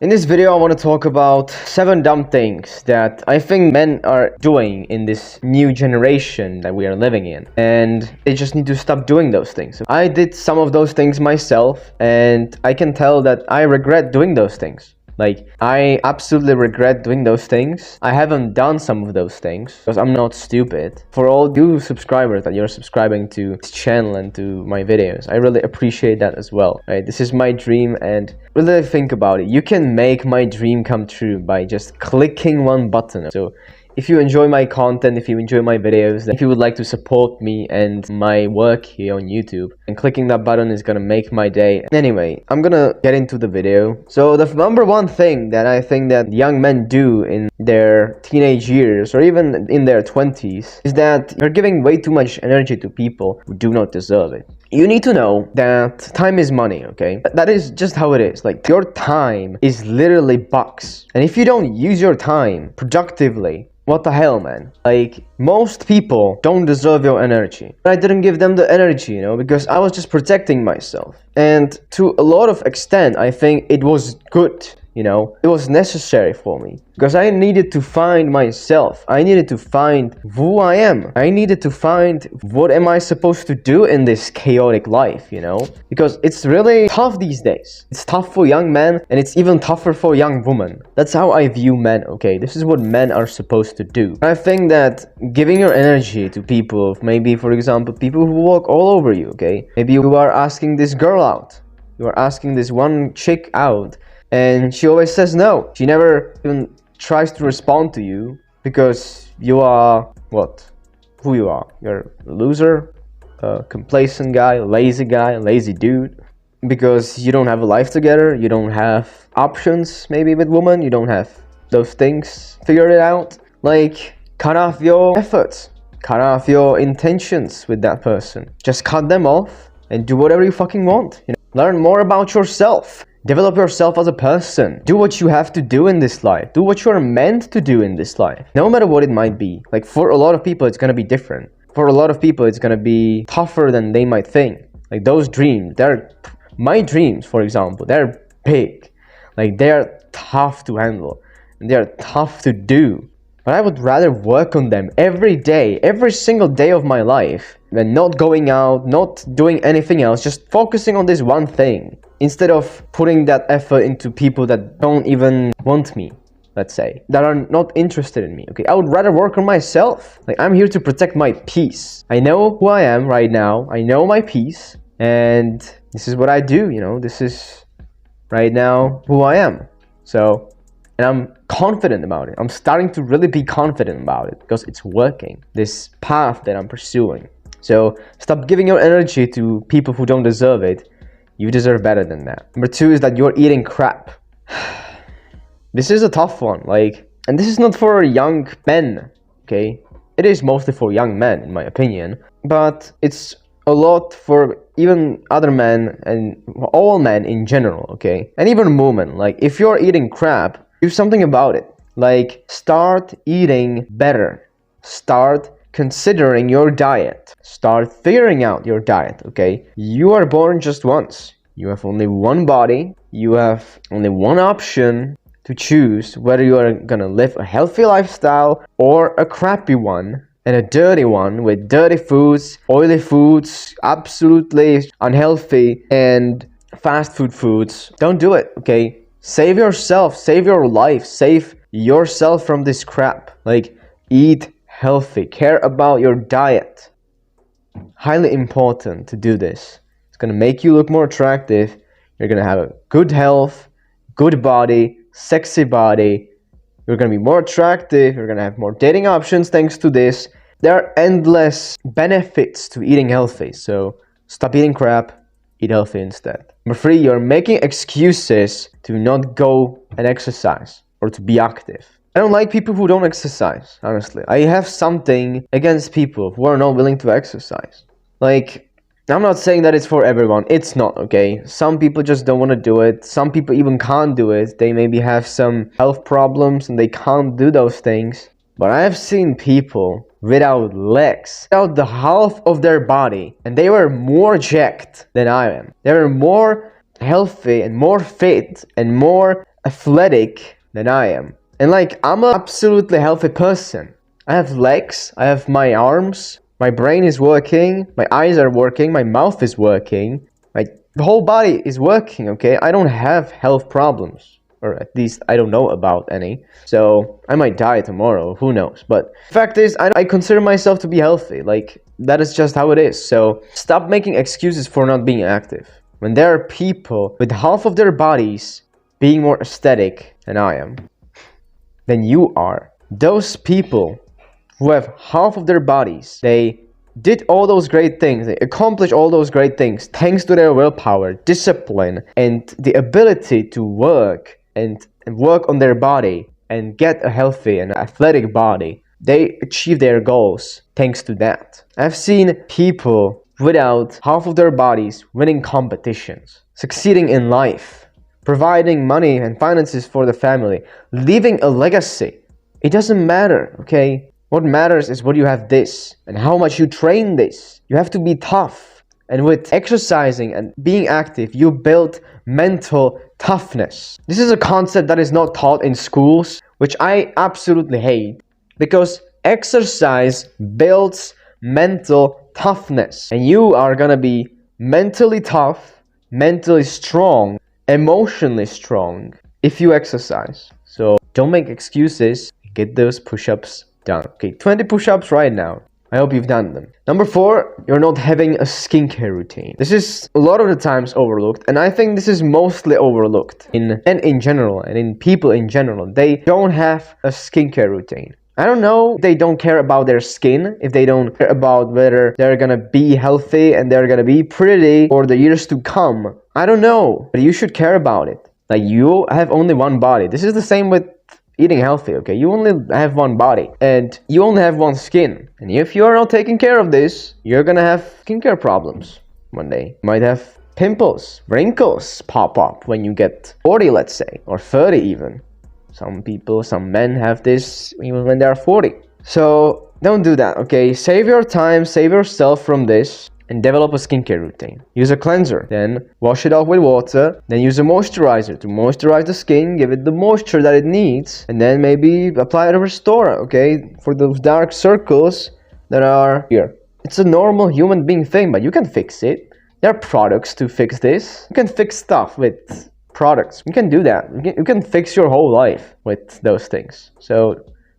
In this video, I want to talk about 7 dumb things that I think men are doing in this new generation that we are living in. And they just need to stop doing those things. I did some of those things myself, and I can tell that I regret doing those things. Like, I absolutely regret doing those things. I haven't done some of those things because I'm not stupid. For all you subscribers that you're subscribing to this channel and to my videos, I really appreciate that as well. Right? This is my dream, and really think about it. You can make my dream come true by just clicking one button. So if you enjoy my content, if you enjoy my videos, if you would like to support me and my work here on YouTube, and clicking that button is gonna make my day. Anyway, I'm gonna get into the video. So the number one thing that I think that young men do in their teenage years or even in their 20s is that they're giving way too much energy to people who do not deserve it. You need to know that time is money, okay? That is just how it is. Like, your time is literally bucks. And if you don't use your time productively, what the hell, man? Like, most people don't deserve your energy. But I didn't give them the energy, you know, because I was just protecting myself. And to a lot of extent, I think it was good. You know, it was necessary for me because I needed to find myself. I needed to find who I am. I needed to find what am I supposed to do in this chaotic life, you know, because it's really tough these days. It's tough for young men, and it's even tougher for young women. That's how I view men, okay? This is what men are supposed to do. I think that giving your energy to people, maybe, for example, people who walk all over you, okay? Maybe you are asking this girl out. You are asking this one chick out, and she always says no. She never even tries to respond to you because you are what? Who you are? You're a loser, a complacent guy, lazy dude. Because you don't have a life together, you don't have options maybe with women, you don't have those things figured it out. Like, cut off your efforts, cut off your intentions with that person. Just cut them off and do whatever you fucking want. You know? Learn more about yourself. Develop yourself as a person. Do what you have to do in this life. Do what you're meant to do in this life. No matter what it might be. Like, for a lot of people, it's gonna be different. For a lot of people, it's gonna be tougher than they might think. Like, those dreams, my dreams, for example, they're big. Like, they're tough to handle. And they're tough to do. But I would rather work on them every day, every single day of my life, than not going out, not doing anything else, just focusing on this one thing. Instead of putting that effort into people that don't even want me, let's say, that are not interested in me, okay? I would rather work on myself. Like, I'm here to protect my peace. I know who I am right now. I know my peace. And this is what I do, you know? This is right now who I am. So, and I'm confident about it. I'm starting to really be confident about it because it's working. This path that I'm pursuing. So, stop giving your energy to people who don't deserve it. You deserve better than that. Number 2 is that you're eating crap. This is a tough one, like, and this is not for young men, okay? It is mostly for young men, in my opinion, but it's a lot for even other men and all men in general, okay? And even women. Like, if you're eating crap, do something about it. Like, start eating better. Start considering your diet. Start figuring out your diet, okay? You are born just once. You have only one body. You have only one option to choose whether you are gonna live a healthy lifestyle or a crappy one, and a dirty one with dirty foods, oily foods, absolutely unhealthy, and fast food foods. Don't do it, okay? Save yourself, save your life, save yourself from this crap. Like, eat healthy, care about your diet. Highly important to do this. It's gonna make you look more attractive. You're gonna have a good health, good body, sexy body. You're gonna be more attractive. You're gonna have more dating options thanks to this. There are endless benefits to eating healthy. So stop eating crap, eat healthy instead. Number 3, you're making excuses to not go and exercise or to be active. I don't like people who don't exercise, honestly. I have something against people who are not willing to exercise. Like, I'm not saying that it's for everyone. It's not, okay? Some people just don't want to do it. Some people even can't do it. They maybe have some health problems and they can't do those things. But I have seen people without legs, without the half of their body, and they were more jacked than I am. They were more healthy and more fit and more athletic than I am. And like, I'm an absolutely healthy person. I have legs, I have my arms, my brain is working, my eyes are working, my mouth is working, the whole body is working, okay? I don't have health problems, or at least I don't know about any. So I might die tomorrow, who knows? But the fact is, I consider myself to be healthy. Like, that is just how it is. So stop making excuses for not being active. When there are people with half of their bodies being more aesthetic than I am, than you are, those people who have half of their bodies, they did all those great things, they accomplished all those great things thanks to their willpower, discipline, and the ability to work and work on their body and get a healthy and athletic body. They achieve their goals thanks to that. I've seen people without half of their bodies winning competitions, succeeding in life, providing money and finances for the family, leaving a legacy. It doesn't matter, okay? What matters is what you have this and how much you train this. You have to be tough. And with exercising and being active, you build mental toughness. This is a concept that is not taught in schools, which I absolutely hate, because exercise builds mental toughness. And you are gonna be mentally tough, mentally strong, emotionally strong if you exercise. So don't make excuses. Get those push-ups done. Okay, 20 push-ups right now. I hope you've done them. Number 4, you're not having a skincare routine. This is a lot of the times overlooked, and I think this is mostly overlooked in general, and in people in general. They don't have a skincare routine. I don't know if they don't care about their skin, if they don't care about whether they're gonna be healthy and they're gonna be pretty for the years to come. I don't know, but you should care about it. Like, you have only one body. This is the same with eating healthy, okay? You only have one body and you only have one skin. And if you're not taking care of this, you're gonna have skincare problems one day. You might have pimples, wrinkles pop up when you get 40, let's say, or 30 even. Some men have this even when they're 40. So don't do that, okay? Save your time, save yourself from this, and develop a skincare routine. Use a cleanser, then wash it off with water, then use a moisturizer to moisturize the skin, give it the moisture that it needs, and then maybe apply a restorer, okay, for those dark circles that are here. It's a normal human being thing, but you can fix it. There are products to fix this. You can fix stuff with products. You can do that. You can fix your whole life with those things. So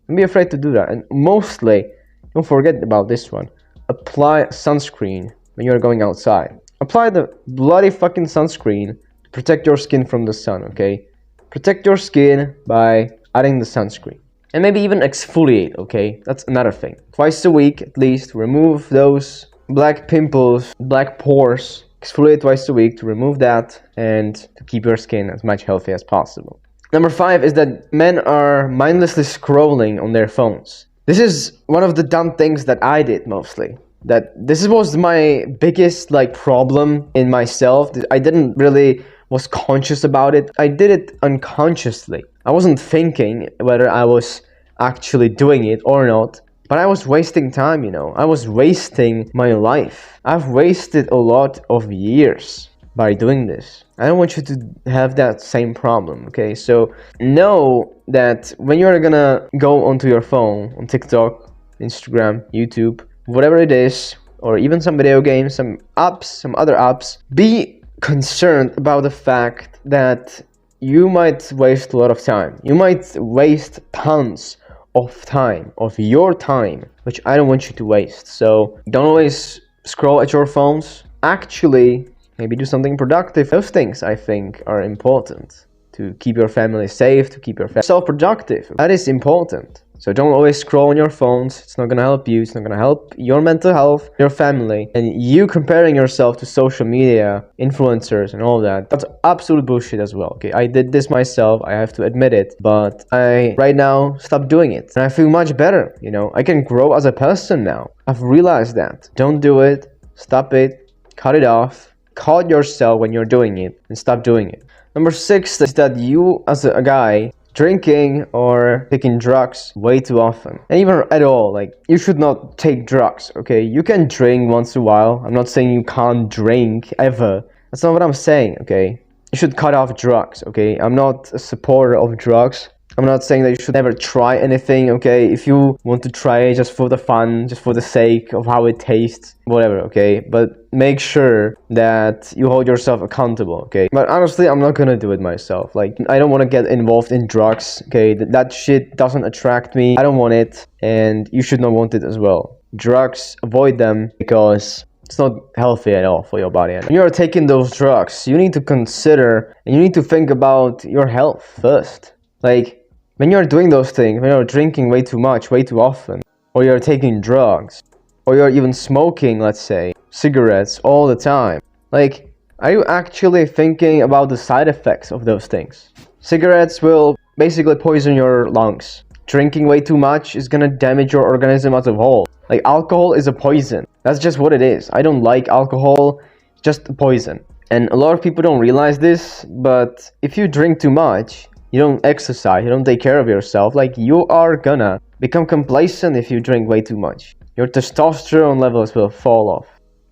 don't be afraid to do that. And mostly, don't forget about this one. Apply sunscreen when you're going outside. Apply the bloody fucking sunscreen to protect your skin from the sun, okay? Protect your skin by adding the sunscreen. And maybe even exfoliate, okay? That's another thing. Twice a week, at least, remove those black pimples, black pores. Exfoliate twice a week to remove that and to keep your skin as much healthy as possible. Number 5 is that men are mindlessly scrolling on their phones. This is one of the dumb things that I did mostly. That this was my biggest problem in myself. I didn't really was conscious about it. I did it unconsciously. I wasn't thinking whether I was actually doing it or not. But I was wasting time, you know. I was wasting my life. I've wasted a lot of years by doing this. I don't want you to have that same problem, okay? So know that when you're gonna go onto your phone, on TikTok, Instagram, YouTube, whatever it is, or even some video games, some apps, some other apps, be concerned about the fact that you might waste a lot of time. You might waste tons of time, of your time, which I don't want you to waste. So don't always scroll at your phones. Actually, maybe do something productive. Those things I think are important to keep your family safe, to keep yourself productive. That is important. So don't always scroll on your phones. It's not gonna help you. It's not gonna help your mental health, your family, and you comparing yourself to social media, influencers, and all that. That's absolute bullshit as well. Okay, I did this myself. I have to admit it, but I right now stopped doing it, and I feel much better. You know, I can grow as a person now. I've realized that. Don't do it. Stop it. Cut it off. Caught yourself when you're doing it, and stop doing it. Number 6 is that you, as a guy, drinking or taking drugs way too often, and even at all. You should not take drugs, okay? You can drink once in a while. I'm not saying you can't drink ever. That's not what I'm saying, okay? you should cut off drugs, okay? I'm not a supporter of drugs. I'm not saying that you should never try anything, okay? If you want to try it just for the fun, just for the sake of how it tastes, whatever, okay? But make sure that you hold yourself accountable, okay? But honestly, I'm not gonna do it myself. Like, I don't want to get involved in drugs, okay? That shit doesn't attract me. I don't want it, and you should not want it as well. Drugs, avoid them, because it's not healthy at all for your body. And when you're taking those drugs, you need to consider and you need to think about your health first. Like, when you're doing those things, when you're drinking way too much, way too often, or you're taking drugs, or you're even smoking, let's say, cigarettes all the time, like, are you actually thinking about the side effects of those things? Cigarettes will basically poison your lungs. Drinking way too much is gonna damage your organism as a whole. Like, alcohol is a poison. That's just what it is. I don't like alcohol, just a poison. And a lot of people don't realize this, but if you drink too much, you don't exercise, you don't take care of yourself, like, you are gonna become complacent if you drink way too much. Your testosterone levels will fall off.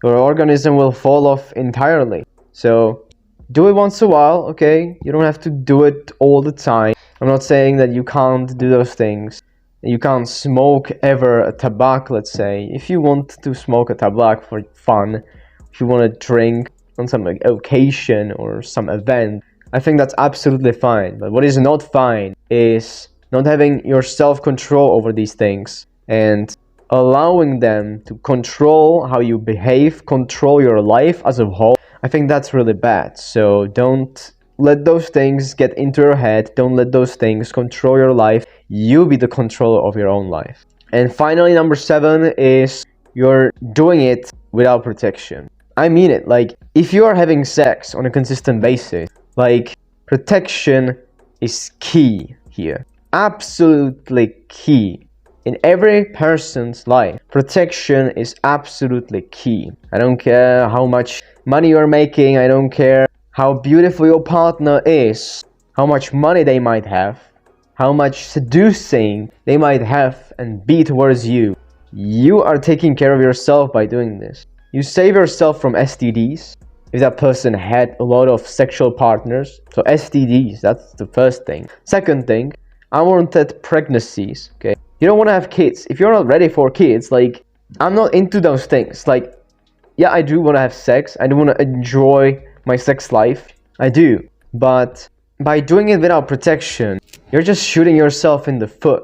Your organism will fall off entirely. So do it once in a while, okay? You don't have to do it all the time. I'm not saying that you can't do those things. You can't smoke ever a tobacco, let's say. If you want to smoke a tobacco for fun, if you want to drink on some occasion or some event, I think that's absolutely fine. But what is not fine is not having your self-control over these things and allowing them to control how you behave, control your life as a whole. I think that's really bad. So don't let those things get into your head. Don't let those things control your life. You be the controller of your own life. And finally, number 7 is you're doing it without protection. I mean it. Like, if you are having sex on a consistent basis, like, protection is key here. Absolutely key. In every person's life, protection is absolutely key. I don't care how much money you're making. I don't care how beautiful your partner is, how much money they might have, how much seducing they might have and be towards you. You are taking care of yourself by doing this. You save yourself from STDs. If that person had a lot of sexual partners. So STDs, that's the first thing. Second thing, unwanted pregnancies, okay? You don't want to have kids. If you're not ready for kids, like, I'm not into those things. Like, yeah, I do want to have sex. I do want to enjoy my sex life. I do. But by doing it without protection, you're just shooting yourself in the foot.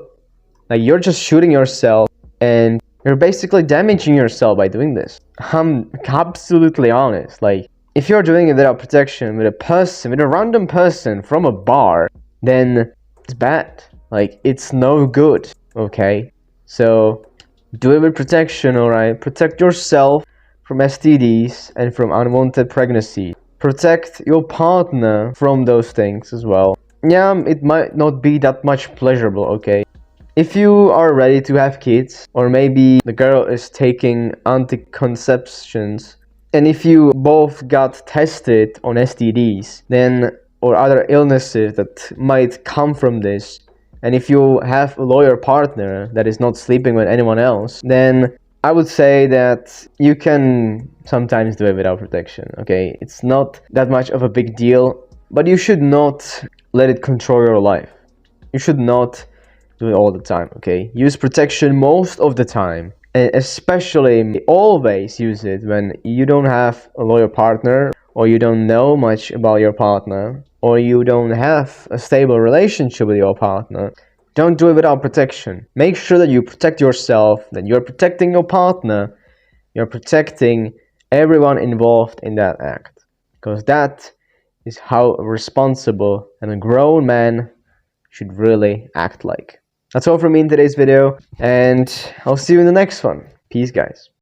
Like, you're just shooting yourself and you're basically damaging yourself by doing this. I'm absolutely honest. Like, if you're doing it without protection with a person, with a random person from a bar, then it's bad. Like, it's no good, okay? So do it with protection, alright? Protect yourself from STDs and from unwanted pregnancy. Protect your partner from those things as well. Yeah, it might not be that much pleasurable, okay? If you are ready to have kids, or maybe the girl is taking anticonceptions, and if you both got tested on STDs, then, or other illnesses that might come from this, and if you have a loyal partner that is not sleeping with anyone else, then I would say that you can sometimes do it without protection, okay? It's not that much of a big deal, but you should not let it control your life. You should not do it all the time, okay? Use protection most of the time. And especially always use it when you don't have a loyal partner, or you don't know much about your partner, or you don't have a stable relationship with your partner. Don't do it without protection. Make sure that you protect yourself, that you're protecting your partner, you're protecting everyone involved in that act. Because that is how a responsible and a grown man should really act like. That's all from me in today's video, and I'll see you in the next one. Peace, guys.